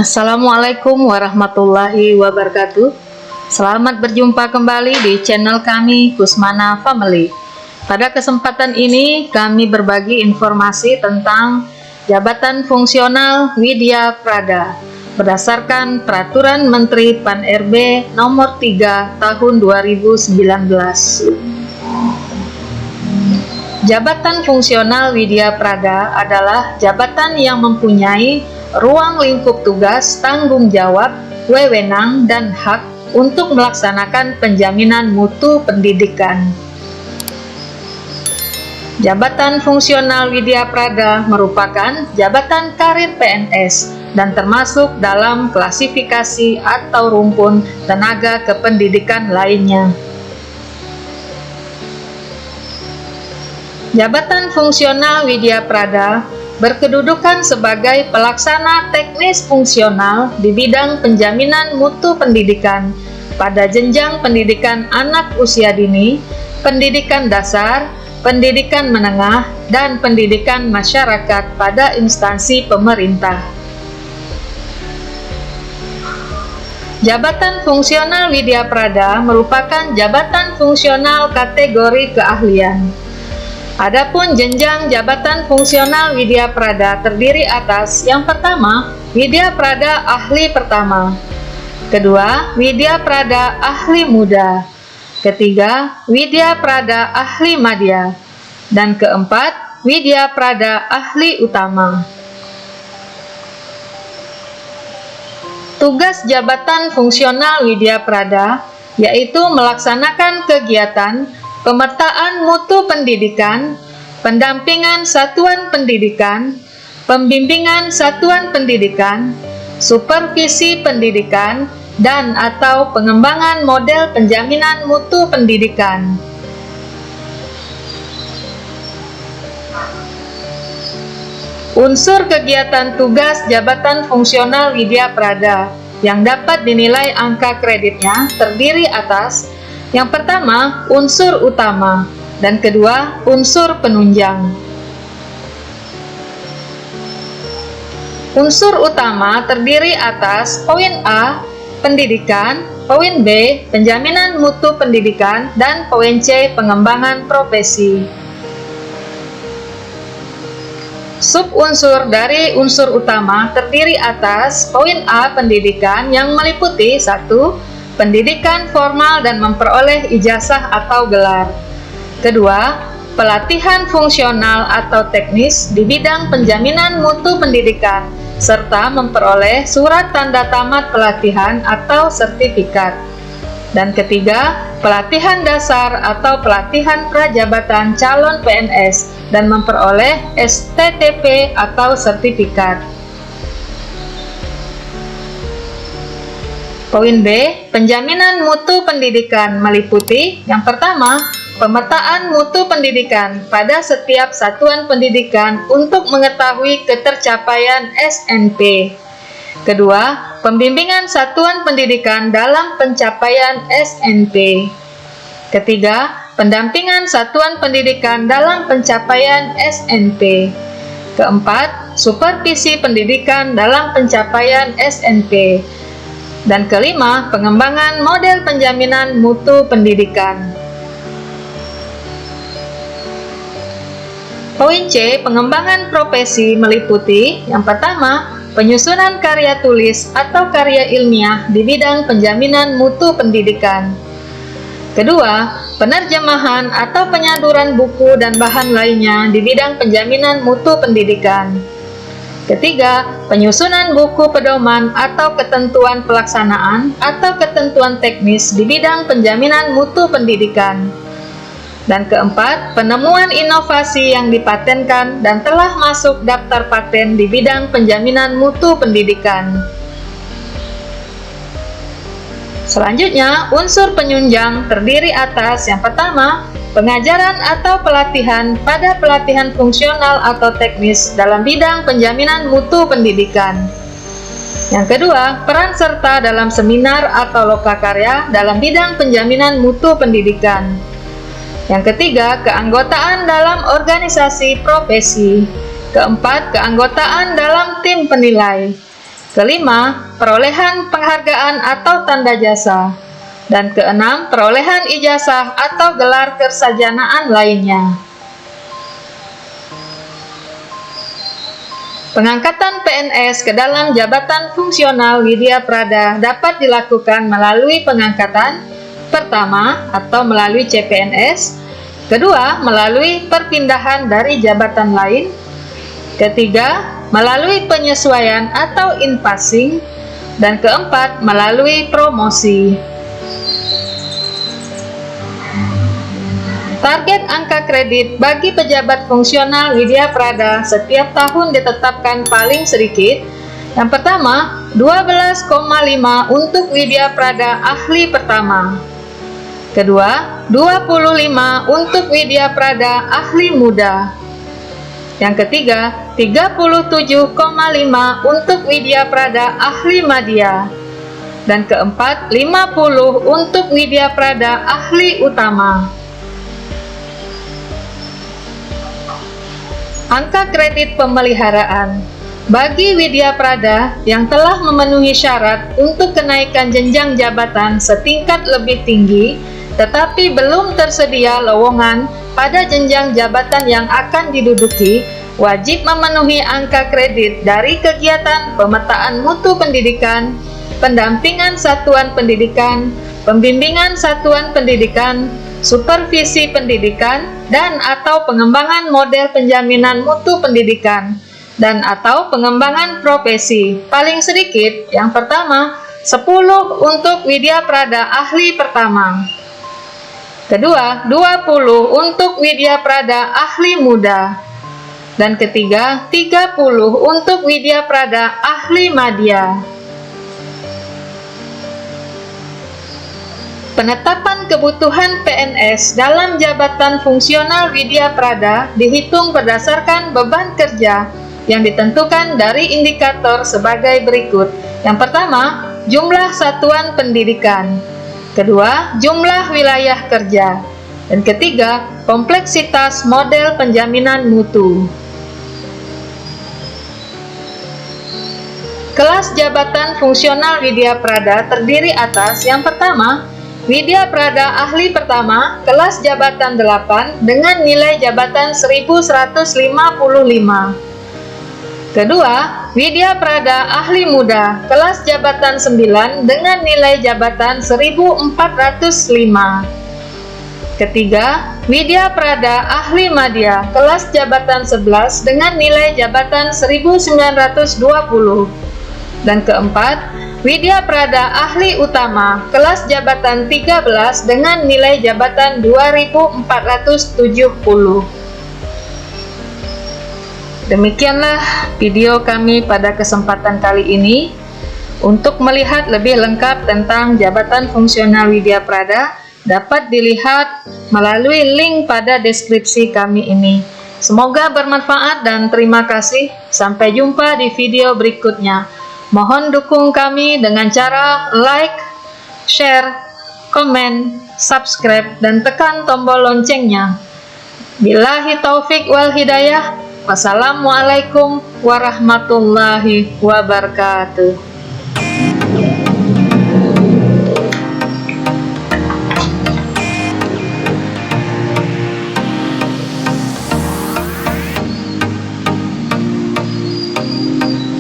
Assalamualaikum warahmatullahi wabarakatuh. Selamat berjumpa kembali di channel kami Kusmana Family. Pada kesempatan ini kami berbagi informasi tentang jabatan fungsional Widya Prada berdasarkan Peraturan Menteri Pan-RB Nomor 3 Tahun 2019. Jabatan fungsional Widya Prada adalah jabatan yang mempunyai ruang lingkup tugas, tanggung jawab, wewenang, dan hak untuk melaksanakan penjaminan mutu pendidikan. Jabatan fungsional Widya Prada merupakan jabatan karir PNS dan termasuk dalam klasifikasi atau rumpun tenaga kependidikan lainnya. Jabatan fungsional Widya Prada berkedudukan sebagai pelaksana teknis fungsional di bidang penjaminan mutu pendidikan pada jenjang pendidikan anak usia dini, pendidikan dasar, pendidikan menengah, dan pendidikan masyarakat pada instansi pemerintah. Jabatan fungsional Widya Prada merupakan jabatan fungsional kategori keahlian. Adapun jenjang jabatan fungsional Widya Prada terdiri atas: yang pertama, Widya Prada Ahli Pertama; kedua, Widya Prada Ahli Muda; ketiga, Widya Prada Ahli Madya; dan keempat, Widya Prada Ahli Utama. Tugas jabatan fungsional Widya Prada yaitu melaksanakan kegiatan pemetaan mutu pendidikan, pendampingan satuan pendidikan, pembimbingan satuan pendidikan, supervisi pendidikan, dan atau pengembangan model penjaminan mutu pendidikan. Unsur kegiatan tugas jabatan fungsional Widya Prada yang dapat dinilai angka kreditnya terdiri atas: yang pertama, unsur utama, dan kedua, unsur penunjang. Unsur utama terdiri atas poin A, pendidikan, poin B, penjaminan mutu pendidikan, dan poin C, pengembangan profesi. Subunsur dari unsur utama terdiri atas poin A, pendidikan, yang meliputi 1. Pendidikan formal dan memperoleh ijazah atau gelar. Kedua, pelatihan fungsional atau teknis di bidang penjaminan mutu pendidikan, serta memperoleh surat tanda tamat pelatihan atau sertifikat. Dan ketiga, pelatihan dasar atau pelatihan prajabatan calon PNS dan memperoleh STTP atau sertifikat. Poin B, penjaminan mutu pendidikan meliputi: yang pertama, pemetaan mutu pendidikan pada setiap satuan pendidikan untuk mengetahui ketercapaian SNP. Kedua, pembimbingan satuan pendidikan dalam pencapaian SNP. Ketiga, pendampingan satuan pendidikan dalam pencapaian SNP. Keempat, supervisi pendidikan dalam pencapaian SNP. Dan kelima, pengembangan model penjaminan mutu pendidikan. Poin C, pengembangan profesi meliputi: yang pertama, penyusunan karya tulis atau karya ilmiah di bidang penjaminan mutu pendidikan. Kedua, penerjemahan atau penyaduran buku dan bahan lainnya di bidang penjaminan mutu pendidikan. Ketiga, penyusunan buku pedoman atau ketentuan pelaksanaan atau ketentuan teknis di bidang penjaminan mutu pendidikan. Dan keempat, penemuan inovasi yang dipatenkan dan telah masuk daftar paten di bidang penjaminan mutu pendidikan. Selanjutnya, unsur penunjang terdiri atas: yang pertama, pengajaran atau pelatihan pada pelatihan fungsional atau teknis dalam bidang penjaminan mutu pendidikan. Yang kedua, peran serta dalam seminar atau lokakarya dalam bidang penjaminan mutu pendidikan. Yang ketiga, keanggotaan dalam organisasi profesi. Keempat, keanggotaan dalam tim penilai. Kelima, perolehan penghargaan atau tanda jasa. Dan keenam, perolehan ijazah atau gelar kesarjanaan lainnya. Pengangkatan PNS ke dalam jabatan fungsional Widya Prada dapat dilakukan melalui pengangkatan pertama atau melalui CPNS, kedua melalui perpindahan dari jabatan lain, ketiga melalui penyesuaian atau in-passing, dan keempat melalui promosi. Target angka kredit bagi pejabat fungsional Widya Prada setiap tahun ditetapkan paling sedikit. Yang pertama, 12,5 untuk Widya Prada ahli pertama. Kedua, 25 untuk Widya Prada ahli muda. Yang ketiga, 37,5 untuk Widya Prada ahli madya. Dan keempat, 50 untuk Widya Prada ahli utama. Angka kredit pemeliharaan bagi Widya Prada yang telah memenuhi syarat untuk kenaikan jenjang jabatan setingkat lebih tinggi, tetapi belum tersedia lowongan pada jenjang jabatan yang akan diduduki, wajib memenuhi angka kredit dari kegiatan pemetaan mutu pendidikan, pendampingan satuan pendidikan, pembimbingan satuan pendidikan, supervisi pendidikan, dan atau pengembangan model penjaminan mutu pendidikan, dan atau pengembangan profesi. Paling sedikit, yang pertama, 10 untuk Widya Prada ahli pertama. Kedua, 20 untuk Widya Prada ahli muda. Dan ketiga, 30 untuk Widya Prada ahli madya. Penetapan kebutuhan PNS dalam jabatan fungsional Widya Prada dihitung berdasarkan beban kerja yang ditentukan dari indikator sebagai berikut. Yang pertama, jumlah satuan pendidikan. Kedua, jumlah wilayah kerja. Dan ketiga, kompleksitas model penjaminan mutu. Kelas jabatan fungsional Widya Prada terdiri atas yang pertama, Widya Prada ahli pertama, kelas jabatan 8 dengan nilai jabatan 1155. Kedua, Widya Prada ahli muda, kelas jabatan 9 dengan nilai jabatan 1405. Ketiga, Widya Prada ahli madya, kelas jabatan 11 dengan nilai jabatan 1920. Dan keempat, Widya Prada ahli utama, kelas jabatan 13 dengan nilai jabatan 2470. Demikianlah video kami pada kesempatan kali ini. Untuk melihat lebih lengkap tentang jabatan fungsional Widya Prada, dapat dilihat melalui link pada deskripsi kami ini. Semoga bermanfaat dan terima kasih. Sampai jumpa di video berikutnya. Mohon dukung kami dengan cara like, share, komen, subscribe, dan tekan tombol loncengnya. Billahi taufik wal hidayah. Wassalamualaikum warahmatullahi wabarakatuh.